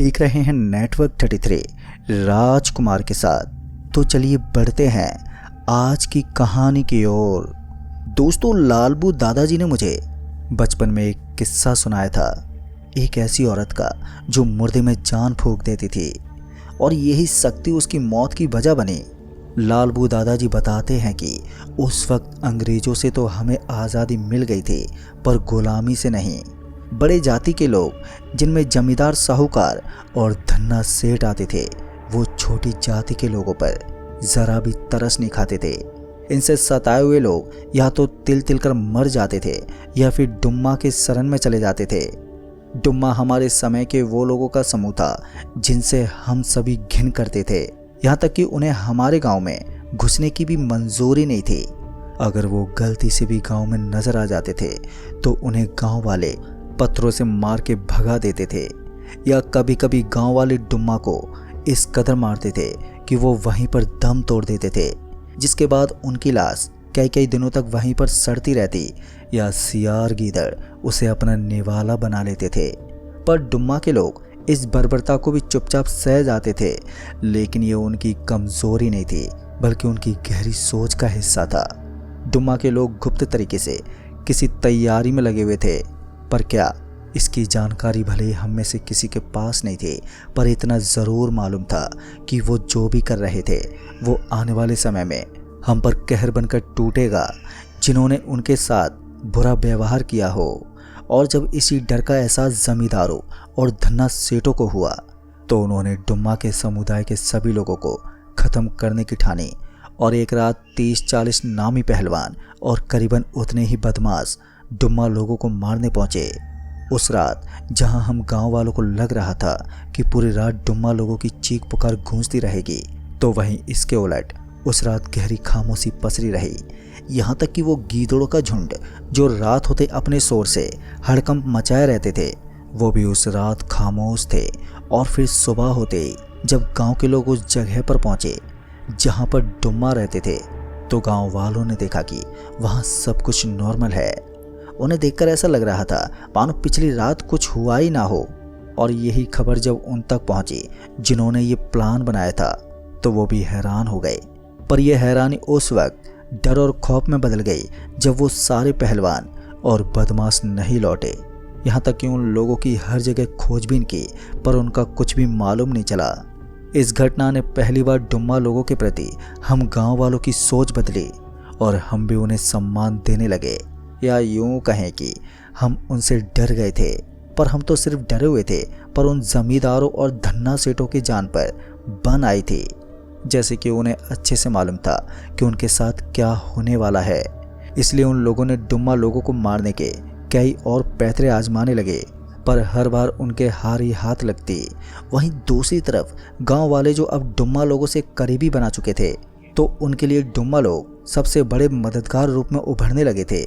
देख रहे हैं नेटवर्क 33 राजकुमार के साथ। तो चलिए बढ़ते हैं आज की कहानी की ओर। दोस्तों, लालबू दादाजी ने मुझे बचपन में एक किस्सा सुनाया था, एक ऐसी औरत का जो मुर्दे में जान फूंक देती थी और यही शक्ति उसकी मौत की वजह बनी। लालबू दादाजी बताते हैं कि उस वक्त अंग्रेजों से तो हमें आज़ादी मिल गई थी, पर गुलामी से नहीं। बड़े जाति के लोग, जिनमें जमींदार, साहूकार और धन्ना सेठ आते थे, वो छोटी जाति के लोगों पर जरा भी तरस नहीं खाते थे। इनसे सताए हुए लोग या तो तिल तिल कर मर जाते थे या फिर डुम्मा के शरण में चले जाते थे। डुम्मा हमारे समय के वो लोगों का समूह था जिनसे हम सभी घिन करते थे, यहाँ तक कि उन्हें हमारे गांव में घुसने की भी मंजूरी नहीं थी। अगर वो गलती से भी गांव में नजर आ जाते थे तो उन्हें गांव वाले पत्थरों से मार के भगा देते थे, या कभी कभी गांव वाले डुम्मा को इस कदर मारते थे कि वो वहीं पर दम तोड़ देते थे, जिसके बाद उनकी लाश कई कई दिनों तक वहीं पर सड़ती रहती, या सियार गीदड़ उसे अपना निवाला बना लेते थे। पर डुम्मा के लोग इस बर्बरता को भी चुपचाप सह जाते थे, लेकिन ये उनकी कमजोरी नहीं थी बल्कि उनकी गहरी सोच का हिस्सा था। डुम्मा के लोग गुप्त तरीके से किसी तैयारी में लगे हुए थे, पर क्या इसकी जानकारी भले ही हम में से किसी के पास नहीं थी, पर इतना ज़रूर मालूम था कि वो जो भी कर रहे थे वो आने वाले समय में हम पर कहर बनकर टूटेगा, जिन्होंने उनके साथ बुरा व्यवहार किया हो। और जब इसी डर का एहसास जमींदारों और धन्ना सेठों को हुआ तो उन्होंने डुम्मा के समुदाय के सभी लोगों को ख़त्म करने की ठानी और एक रात 30-40 नामी पहलवान और करीबन उतने ही बदमाश डुम्मा लोगों को मारने पहुंचे। उस रात जहां हम गांव वालों को लग रहा था कि पूरी रात डुम्मा लोगों की चीख पुकार गूंजती रहेगी, तो वहीं इसके उलट उस रात गहरी खामोशी पसरी रही। यहाँ तक कि वो गीदड़ों का झुंड जो रात होते अपने शोर से हड़कंप मचाए रहते थे, वो भी उस रात खामोश थे। और फिर सुबह होते ही जब गांव के लोग उस जगह पर पहुंचे जहां पर डुम्मा रहते थे, तो गांव वालों ने देखा कि वहां सब कुछ नॉर्मल है। उन्हें देखकर ऐसा लग रहा था मानो पिछली रात कुछ हुआ ही ना हो। और यही खबर जब उन तक पहुंची जिन्होंने ये प्लान बनाया था, तो वो भी हैरान हो गए। पर यह हैरानी उस वक्त डर और खौफ में बदल गई जब वो सारे पहलवान और बदमाश नहीं लौटे। यहाँ तक कि उन लोगों की हर जगह खोजबीन की, पर उनका कुछ भी मालूम नहीं चला। इस घटना ने पहली बार डुम्मा लोगों के प्रति हम गांव वालों की सोच बदली और हम भी उन्हें सम्मान देने लगे, या यूं कहें कि हम उनसे डर गए थे। पर हम तो सिर्फ डरे हुए थे, पर उन जमींदारों और धन्ना सेठों की जान पर बन आई थी, जैसे कि उन्हें अच्छे से मालूम था कि उनके साथ क्या होने वाला है। इसलिए उन लोगों ने डुम्मा लोगों को मारने के कई और पैतरे आजमाने लगे, पर हर बार उनके हार ही हाथ लगती। वहीं दूसरी तरफ गांव वाले जो अब डुम्मा लोगों से करीबी बना चुके थे, तो उनके लिए डुम्मा लोग सबसे बड़े मददगार रूप में उभरने लगे थे,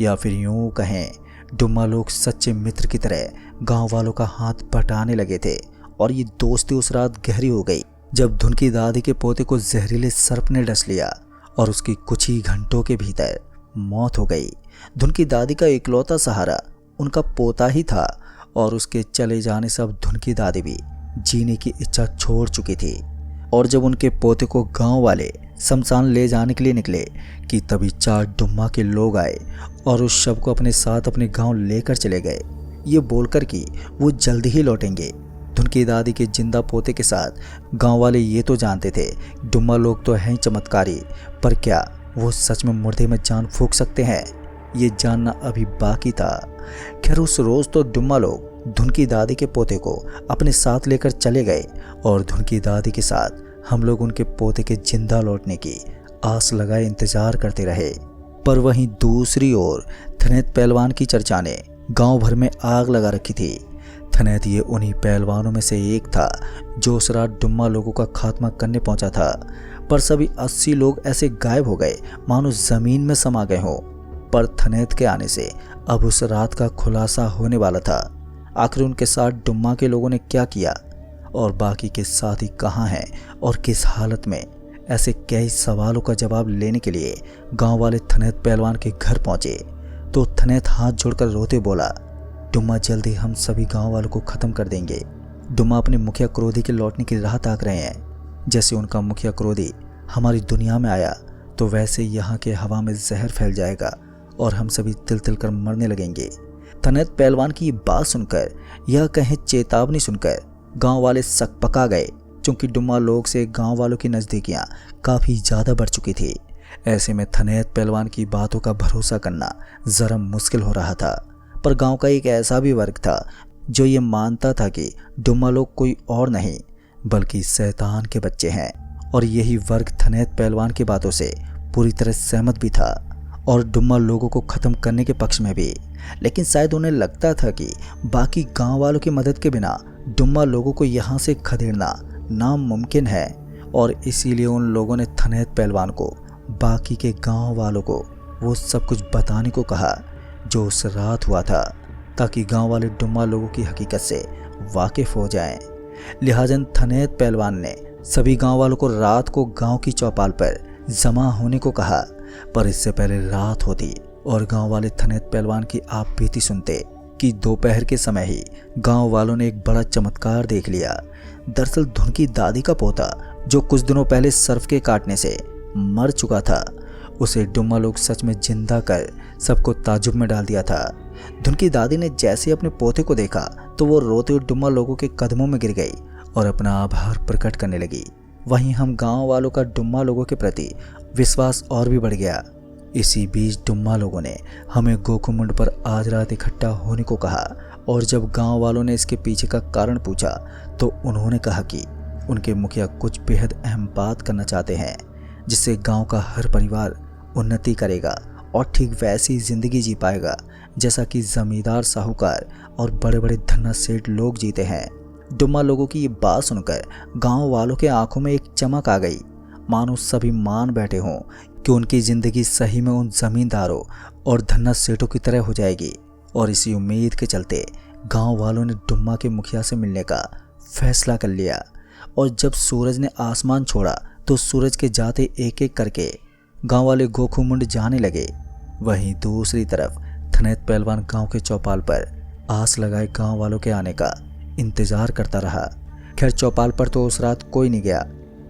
या फिर यूं कहें डुम्मा लोग सच्चे मित्र की तरह गांव वालों का हाथ बटाने लगे थे। और ये दोस्ती उस रात गहरी हो गई जब धुनकी दादी के पोते को जहरीले सर्प ने डस लिया और उसकी कुछ ही घंटों के भीतर मौत हो गई। धुनकी दादी का इकलौता सहारा उनका पोता ही था, और उसके चले जाने से अब धुनकी दादी भी जीने की इच्छा छोड़ चुकी थी। और जब उनके पोते को गांव वाले शमशान ले जाने के लिए निकले कि तभी 4 डुम्मा के लोग आए और उस शव को अपने साथ अपने गांव लेकर चले गए, ये बोलकर कि वो जल्दी ही लौटेंगे। धुनकी दादी के जिंदा पोते के साथ गांव वाले ये तो जानते थे डुम्मा लोग तो हैं चमत्कारी, पर क्या वो सच में मुर्दे में जान फूंक सकते हैं, ये जानना अभी बाकी था। खैर, उस रोज तो डुम्मा लोग धुनकी दादी के पोते को अपने साथ लेकर चले गए, और धुनकी दादी के साथ हम लोग उनके पोते के जिंदा लौटने की आस लगाए इंतजार करते रहे। पर वहीं दूसरी ओर थनेत पहलवान की चर्चा ने गांव भर में आग लगा रखी थी। थनेत ये उन्हीं पहलवानों में से एक था जो उस रात डुम्मा लोगों का खात्मा करने पहुंचा था। पर सभी 80 लोग ऐसे गायब हो गए मानो जमीन में समा गए हों। पर थनेत के आने से अब उस रात का खुलासा होने वाला था। आखिर उनके साथ डुम्मा के लोगों ने क्या किया और बाकी के साथी कहाँ हैं और किस हालत में, ऐसे कई सवालों का जवाब लेने के लिए गांव वाले थनेत पहलवान के घर पहुंचे। तो थनेत हाथ जोड़कर रोते बोला, डुम्मा जल्दी हम सभी गांव वालों को ख़त्म कर देंगे डुम्मा अपने मुखिया क्रोधी के लौटने की राह ताक रहे हैं। जैसे उनका मुखिया क्रोधी हमारी दुनिया में आया तो वैसे यहाँ के हवा में जहर फैल जाएगा और हम सभी तिल तिल कर मरने लगेंगे। तनैत पहलवान की ये बात सुनकर, यह कहें चेतावनी सुनकर, गांव वाले सकपका गए, क्योंकि डुम्मा लोग से गांव वालों की नज़दीकियां काफ़ी ज़्यादा बढ़ चुकी थी। ऐसे में तनैत पहलवान की बातों का भरोसा करना ज़रा मुश्किल हो रहा था। पर गांव का एक ऐसा भी वर्ग था जो ये मानता था कि डुम्मा लोग कोई और नहीं बल्कि शैतान के बच्चे हैं, और यही वर्ग तनैत पहलवान की बातों से पूरी तरह सहमत भी था और डुम्मा लोगों को ख़त्म करने के पक्ष में भी। लेकिन शायद उन्हें लगता था कि बाकी गांव वालों की मदद के बिना डुम्मा लोगों को यहाँ से खदेड़ना नामुमकिन है, और इसीलिए उन लोगों ने तनैत पहलवान को बाकी के गांव वालों को वो सब कुछ बताने को कहा जो उस रात हुआ था, ताकि गांव वाले डुम्मा लोगों की हकीकत से वाकिफ हो जाएं। लिहाजन तनैत पहलवान ने सभी गांव वालों को रात को गांव की चौपाल पर जमा होने को कहा। पर इससे पहले रात होती और गांव वाले तनैत पहलवान की आप बीती सुनते कि दोपहर के समय ही गांव वालों ने एक बड़ा चमत्कार देख लिया। दरअसल धुन की दादी का पोता, जो कुछ दिनों पहले सर्फ के काटने से मर चुका था, उसे डुम्मा लोग सच में जिंदा कर सबको ताजुब में डाल दिया था। धुन की दादी ने जैसे अपने पोते को देखा तो वो रोते हुए डुम्मा लोगों के कदमों में गिर गई और अपना आभार प्रकट करने लगी। वहीं हम गांव वालों का डुम्मा लोगों के प्रति विश्वास और भी बढ़ गया। इसी बीच डुम्मा लोगों ने हमें गोखुमुंड पर आज रात इकट्ठा होने को कहा, और जब गांव वालों ने इसके पीछे का कारण पूछा तो उन्होंने कहा कि उनके मुखिया कुछ बेहद अहम बात करना चाहते हैं, जिससे गांव का हर परिवार उन्नति करेगा और ठीक वैसी जिंदगी जी पाएगा जैसा कि जमींदार, साहूकार और बड़े बड़े धन्ना सेठ लोग जीते हैं। डुम्मा लोगों की ये बात सुनकर गांव वालों के आंखों में एक चमक आ गई, मानो सभी मान बैठे हों कि उनकी ज़िंदगी सही में उन ज़मींदारों और धन्ना सेठों की तरह हो जाएगी। और इसी उम्मीद के चलते गांव वालों ने डुम्मा के मुखिया से मिलने का फैसला कर लिया। और जब सूरज ने आसमान छोड़ा तो सूरज के जाते एक एक करके गांव वाले गोखुमुंड जाने लगे। वहीं दूसरी तरफ तनैत पहलवान गांव के चौपाल पर आस लगाए गांव वालों के आने का इंतजार करता रहा। खैर चौपाल पर तो उस रात कोई नहीं गया,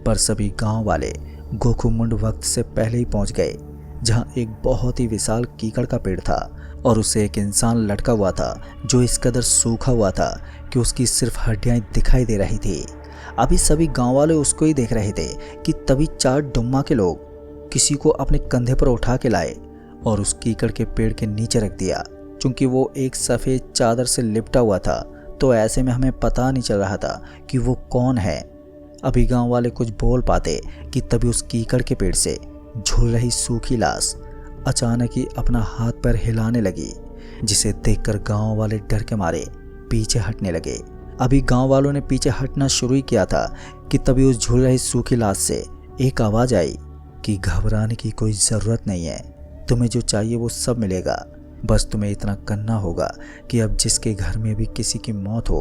पर सभी गांव वाले गोखुमुंड वक्त से पहले ही पहुंच गए, जहां एक बहुत ही विशाल कीकड़ का पेड़ था और उसे एक इंसान लटका हुआ था जो इस कदर सूखा हुआ था कि उसकी सिर्फ हड्डियां दिखाई दे रही थी। अभी सभी गांव वाले उसको ही देख रहे थे कि तभी 4 डुम्मा के लोग किसी को अपने कंधे पर उठा के लाए और उस कीकड़ के पेड़ के नीचे रख दिया। चूंकि वो एक सफ़ेद चादर से लिपटा हुआ था तो ऐसे में हमें पता नहीं चल रहा था कि वो कौन है। अभी गांव वाले कुछ बोल पाते कि तभी उस कीकड़ के पेड़ से झूल रही सूखी लाश अचानक ही अपना हाथ पैर हिलाने लगी, जिसे देखकर गांव वाले डर के मारे पीछे हटने लगे। अभी गांव वालों ने पीछे हटना शुरू ही किया था कि तभी उस झूल रही सूखी लाश से एक आवाज़ आई कि घबराने की कोई ज़रूरत नहीं है, तुम्हें जो चाहिए वो सब मिलेगा। बस तुम्हें इतना करना होगा कि अब जिसके घर में भी किसी की मौत हो,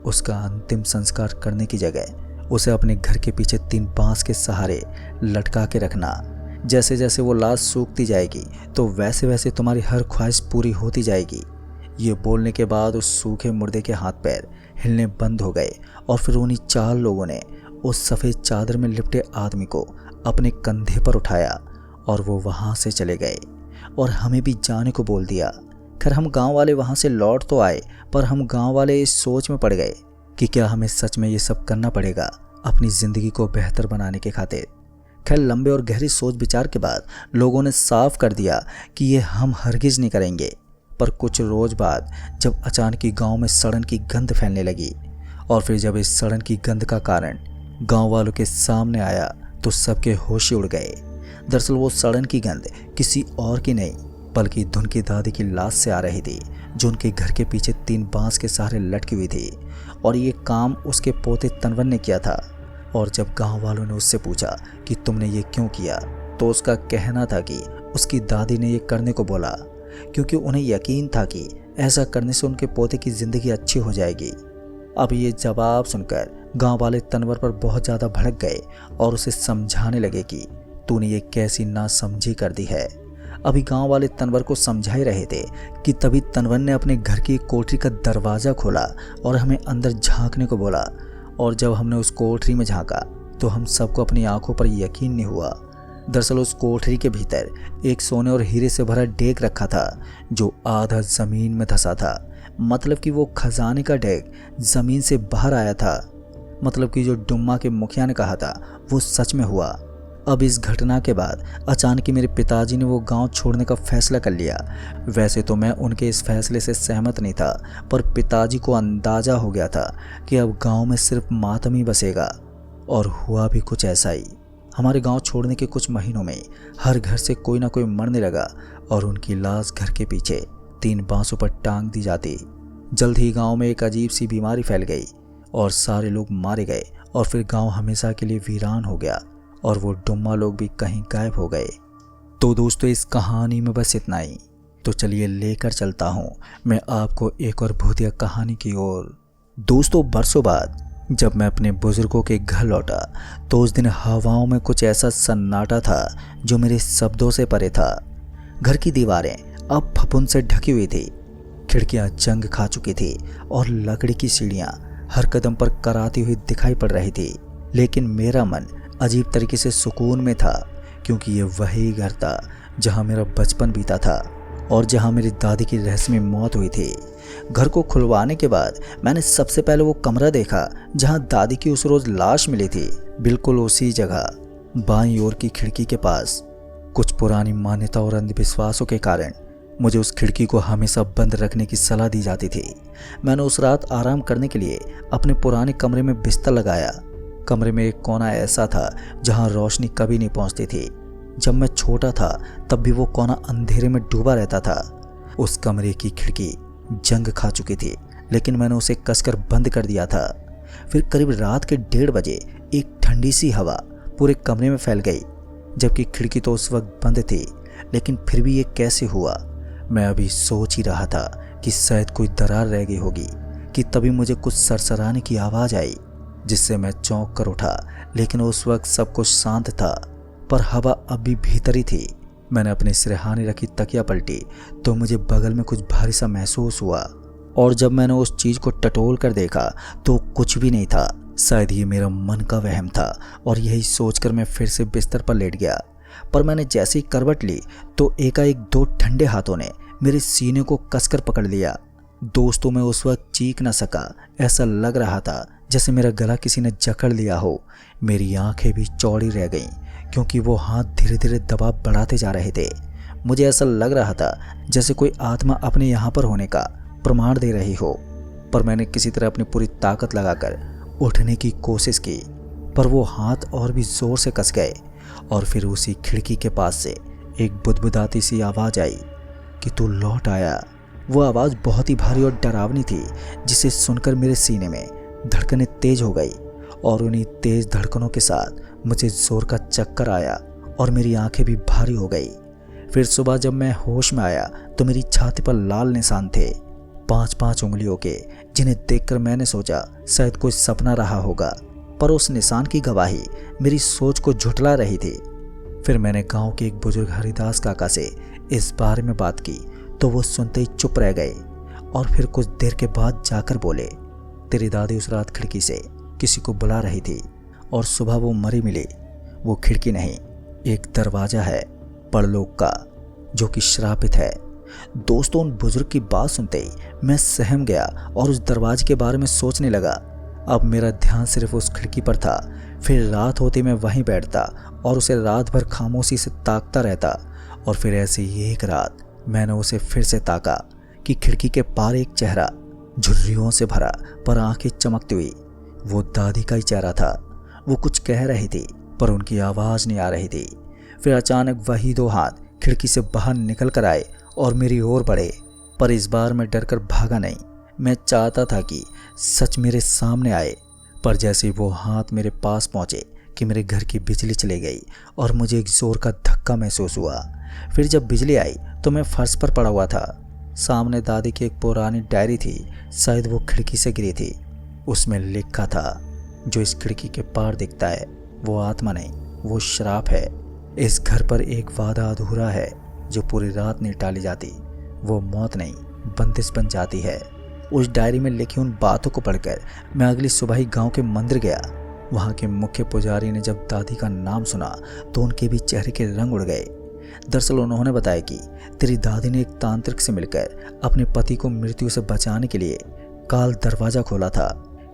उसका अंतिम संस्कार करने की जगह उसे अपने घर के पीछे 3 बांस के सहारे लटका के रखना। जैसे जैसे वो लाश सूखती जाएगी तो वैसे वैसे तुम्हारी हर ख्वाहिश पूरी होती जाएगी। ये बोलने के बाद उस सूखे मुर्दे के हाथ पैर हिलने बंद हो गए और फिर उन्हीं 4 लोगों ने उस सफ़ेद चादर में लिपटे आदमी को अपने कंधे पर उठाया और वो वहाँ से चले गए और हमें भी जाने को बोल दिया। खैर हम गांव वाले वहाँ से लौट तो आए, पर हम गांव वाले इस सोच में पड़ गए कि क्या हमें सच में ये सब करना पड़ेगा अपनी ज़िंदगी को बेहतर बनाने के खातिर। खैर लंबे और गहरी सोच विचार के बाद लोगों ने साफ कर दिया कि ये हम हरगिज़ नहीं करेंगे। पर कुछ रोज़ बाद जब अचानक ही गांव में सड़न की गंध फैलने लगी और फिर जब इस सड़न की गंध का कारण गांव वालों के सामने आया तो सबके होश ही उड़ गए। दरअसल वो सड़न की गंध किसी और की नहीं बल्कि धुन की दादी की लाश से आ रही थी, जो उनके घर के पीछे 3 बांस के सहारे लटकी हुई थी। और ये काम उसके पोते तनवर ने किया था। और जब गांव वालों ने उससे पूछा कि तुमने ये क्यों किया, तो उसका कहना था कि उसकी दादी ने ये करने को बोला क्योंकि उन्हें यकीन था कि ऐसा करने से उनके पोते की ज़िंदगी अच्छी हो जाएगी। अब ये जवाब सुनकर गांव वाले तनवर पर बहुत ज़्यादा भड़क गए और उसे समझाने लगे कि तूने ये कैसी नासमझी कर दी है। अभी गांव वाले तनवर को समझा ही रहे थे कि तभी तनवर ने अपने घर की कोठरी का दरवाज़ा खोला और हमें अंदर झांकने को बोला। और जब हमने उस कोठरी में झांका तो हम सबको अपनी आंखों पर यकीन नहीं हुआ। दरअसल उस कोठरी के भीतर एक सोने और हीरे से भरा डेग रखा था जो आधा ज़मीन में धंसा था। मतलब कि वो खजाने का डेग ज़मीन से बाहर आया था। मतलब कि जो डुम्मा के मुखिया ने कहा था वो सच में हुआ। अब इस घटना के बाद अचानक ही मेरे पिताजी ने वो गांव छोड़ने का फैसला कर लिया। वैसे तो मैं उनके इस फैसले से सहमत नहीं था, पर पिताजी को अंदाज़ा हो गया था कि अब गांव में सिर्फ मातम ही बसेगा। और हुआ भी कुछ ऐसा ही। हमारे गांव छोड़ने के कुछ महीनों में हर घर से कोई ना कोई मरने लगा और उनकी लाश घर के पीछे 3 बांसों पर टांग दी जाती। जल्द ही गांव में एक अजीब सी बीमारी फैल गई और सारे लोग मारे गए और फिर गांव हमेशा के लिए वीरान हो गया और वो डुम्मा लोग भी कहीं गायब हो गए। तो दोस्तों, इस कहानी में बस इतना ही। तो चलिए लेकर चलता हूँ मैं आपको एक और भूतिया कहानी की ओर। दोस्तों, बरसों बाद जब मैं अपने बुजुर्गों के घर लौटा तो उस दिन हवाओं में कुछ ऐसा सन्नाटा था जो मेरे शब्दों से परे था। घर की दीवारें अब फफूंद से ढकी हुई थी, खिड़कियां जंग खा चुकी थी और लकड़ी की सीढ़ियां हर कदम पर कराती हुई दिखाई पड़ रही थी। लेकिन मेरा मन अजीब तरीके से सुकून में था, क्योंकि ये वही घर था जहां मेरा बचपन बीता था और जहां मेरी दादी की रहस्यमय मौत हुई थी। घर को खुलवाने के बाद मैंने सबसे पहले वो कमरा देखा जहां दादी की उस रोज लाश मिली थी। बिल्कुल उसी जगह बाईं ओर की खिड़की के पास। कुछ पुरानी मान्यता और अंधविश्वासों के कारण मुझे उस खिड़की को हमेशा बंद रखने की सलाह दी जाती थी। मैंने उस रात आराम करने के लिए अपने पुराने कमरे में बिस्तर लगाया। कमरे में एक कोना ऐसा था जहां रोशनी कभी नहीं पहुंचती थी। जब मैं छोटा था तब भी वो कोना अंधेरे में डूबा रहता था। उस कमरे की खिड़की जंग खा चुकी थी, लेकिन मैंने उसे कसकर बंद कर दिया था। फिर करीब रात के 1:30 बजे एक ठंडी सी हवा पूरे कमरे में फैल गई, जबकि खिड़की तो उस वक्त बंद थी। लेकिन फिर भी ये कैसे हुआ? मैं अभी सोच ही रहा था कि शायद कोई दरार रह गई होगी कि तभी मुझे कुछ सरसराने की आवाज़ आई, जिससे मैं चौंक कर उठा। लेकिन उस वक्त सब कुछ शांत था, पर हवा अभी भीतर ही थी। मैंने अपने सिरहाने रखी तकिया पलटी तो मुझे बगल में कुछ भारी सा महसूस हुआ, और जब मैंने उस चीज़ को टटोल कर देखा तो कुछ भी नहीं था। शायद ये मेरा मन का वहम था, और यही सोचकर मैं फिर से बिस्तर पर लेट गया। पर मैंने जैसे ही करवट ली तो एकाएक 2 ठंडे हाथों ने मेरे सीने को कसकर पकड़ लिया। दोस्तों, मैं उस वक्त चीख न सका। ऐसा लग रहा था जैसे मेरा गला किसी ने जकड़ लिया हो। मेरी आंखें भी चौड़ी रह गईं, क्योंकि वो हाथ धीरे धीरे दबाव बढ़ाते जा रहे थे। मुझे ऐसा लग रहा था जैसे कोई आत्मा अपने यहाँ पर होने का प्रमाण दे रही हो। पर मैंने किसी तरह अपनी पूरी ताकत लगाकर उठने की कोशिश की, पर वो हाथ और भी जोर से कस गए। और फिर उसी खिड़की के पास से एक बुदबुदाती सी आवाज़ आई कि तू लौट आया। वो आवाज़ बहुत ही भारी और डरावनी थी, जिसे सुनकर मेरे सीने में धड़कनें तेज हो गई, और उन्हीं तेज धड़कनों के साथ मुझे जोर का चक्कर आया और मेरी आंखें भी भारी हो गई। फिर सुबह जब मैं होश में आया तो मेरी छाती पर लाल निशान थे, 5-5 उंगलियों के, जिन्हें देखकर मैंने सोचा शायद कोई सपना रहा होगा। पर उस निशान की गवाही मेरी सोच को झुठला रही थी। फिर मैंने गांव के एक बुजुर्ग हरिदास काका से इस बारे में बात की तो वो सुनते ही चुप रह गए, और फिर कुछ देर के बाद जाकर बोले, तेरी दादी उस रात खिड़की से किसी को बुला रही थी और सुबह वो मरी मिली। वो खिड़की नहीं, एक दरवाज़ा है परलोक का, जो कि श्रापित है। दोस्तों, उन बुजुर्ग की बात सुनते ही मैं सहम गया और उस दरवाजे के बारे में सोचने लगा। अब मेरा ध्यान सिर्फ उस खिड़की पर था। फिर रात होते मैं वहीं बैठता और उसे रात भर खामोशी से ताकता रहता। और फिर ऐसी एक रात मैंने उसे फिर से ताका कि खिड़की के पार एक चेहरा, झुर्रियों से भरा पर आंखें चमकती हुई। वो दादी का ही चेहरा था। वो कुछ कह रही थी पर उनकी आवाज़ नहीं आ रही थी। फिर अचानक वही 2 हाथ खिड़की से बाहर निकल कर आए और मेरी ओर बढ़े, पर इस बार मैं डरकर भागा नहीं। मैं चाहता था कि सच मेरे सामने आए, पर जैसे वो हाथ मेरे पास पहुंचे कि मेरे घर की बिजली चली गई और मुझे एक जोर का धक्का महसूस हुआ। फिर जब बिजली आई तो मैं फर्श पर पड़ा हुआ था। सामने दादी की एक पुरानी डायरी थी, शायद वो खिड़की से गिरी थी। उसमें लिखा था, जो इस खिड़की के पार दिखता है वो आत्मा नहीं, वो श्राप है। इस घर पर एक वादा अधूरा है जो पूरी रात नहीं टाली जाती वो मौत नहीं बंदिश बन जाती है। उस डायरी में लिखी उन बातों को पढ़कर मैं अगली सुबह ही गांव के मंदिर गया। वहां के मुख्य पुजारी ने जब दादी का नाम सुना तो उनके भी चेहरे के रंग उड़ गए। दरअसल उन्होंने बताया कि तेरी दादी ने एक तांत्रिक से मिलकर अपने पति को मृत्यु से बचाने के लिए काल दरवाजा खोला था।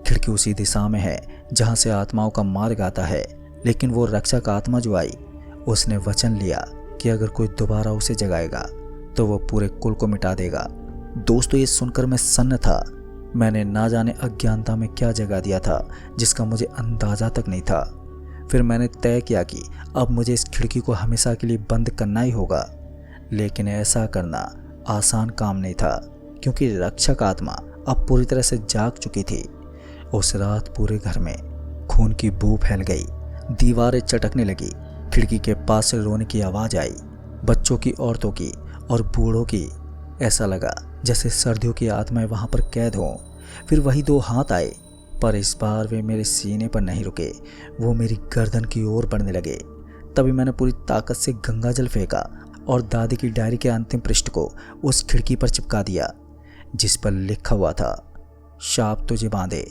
खिड़की उसी दिशा में है जहां से आत्माओं का मार्ग आता है, लेकिन वो रक्षक आत्मा जो आई उसने वचन लिया कि अगर कोई दोबारा उसे जगाएगा तो वो पूरे कुल को मिटा देगा। दोस्तों, ये सुनकर मैं सन्न था। मैंने ना जाने अज्ञानता में क्या जगा दिया था जिसका मुझे अंदाजा तक नहीं था। फिर मैंने तय किया कि अब मुझे इस खिड़की को हमेशा के लिए बंद करना ही होगा। लेकिन ऐसा करना आसान काम नहीं था, क्योंकि रक्षक आत्मा अब पूरी तरह से जाग चुकी थी। उस रात पूरे घर में खून की बू फैल गई, दीवारें चटकने लगी, खिड़की के पास से रोने की आवाज़ आई, बच्चों की, औरतों की और बूढ़ों की। ऐसा लगा जैसे सर्दियों की आत्माएं वहां पर कैद हों। फिर वही दो हाथ आए, पर इस बार वे मेरे सीने पर नहीं रुके, वो मेरी गर्दन की ओर बढ़ने लगे। तभी मैंने पूरी ताकत से गंगा जल फेंका और दादी की डायरी के अंतिम पृष्ठ को उस खिड़की पर चिपका दिया, जिस पर लिखा हुआ था, शाप तुझे बांधे,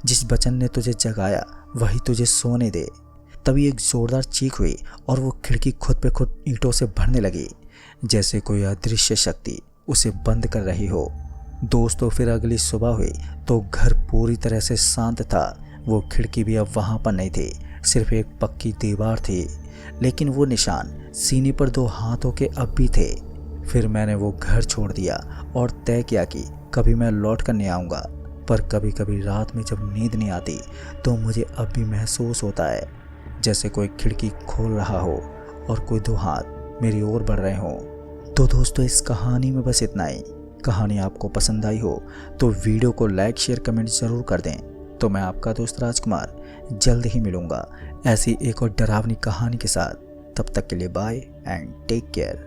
जिस वचन ने तुझे जगाया वही तुझे सोने दे। तभी एक जोरदार चीख हुई और वो खिड़की खुद पे खुद ईंटों से भरने लगी, जैसे कोई अदृश्य शक्ति उसे बंद कर रही हो। दोस्तों, फिर अगली सुबह हुई तो घर पूरी तरह से शांत था। वो खिड़की भी अब वहाँ पर नहीं थी, सिर्फ एक पक्की दीवार थी, लेकिन वो निशान सीने पर दो हाथों के अब भी थे। फिर मैंने वो घर छोड़ दिया और तय किया कि कभी मैं लौट कर नहीं आऊँगा। पर कभी कभी रात में जब नींद नहीं आती तो मुझे अब भी महसूस होता है जैसे कोई खिड़की खोल रहा हो और कोई दो हाथ मेरी ओर बढ़ रहे हों। तो दोस्तों, इस कहानी में बस इतना ही। कहानी आपको पसंद आई हो तो वीडियो को लाइक, शेयर, कमेंट ज़रूर कर दें। तो मैं आपका दोस्त राजकुमार जल्द ही मिलूँगा ऐसी एक और डरावनी कहानी के साथ। तब तक के लिए बाय एंड टेक केयर।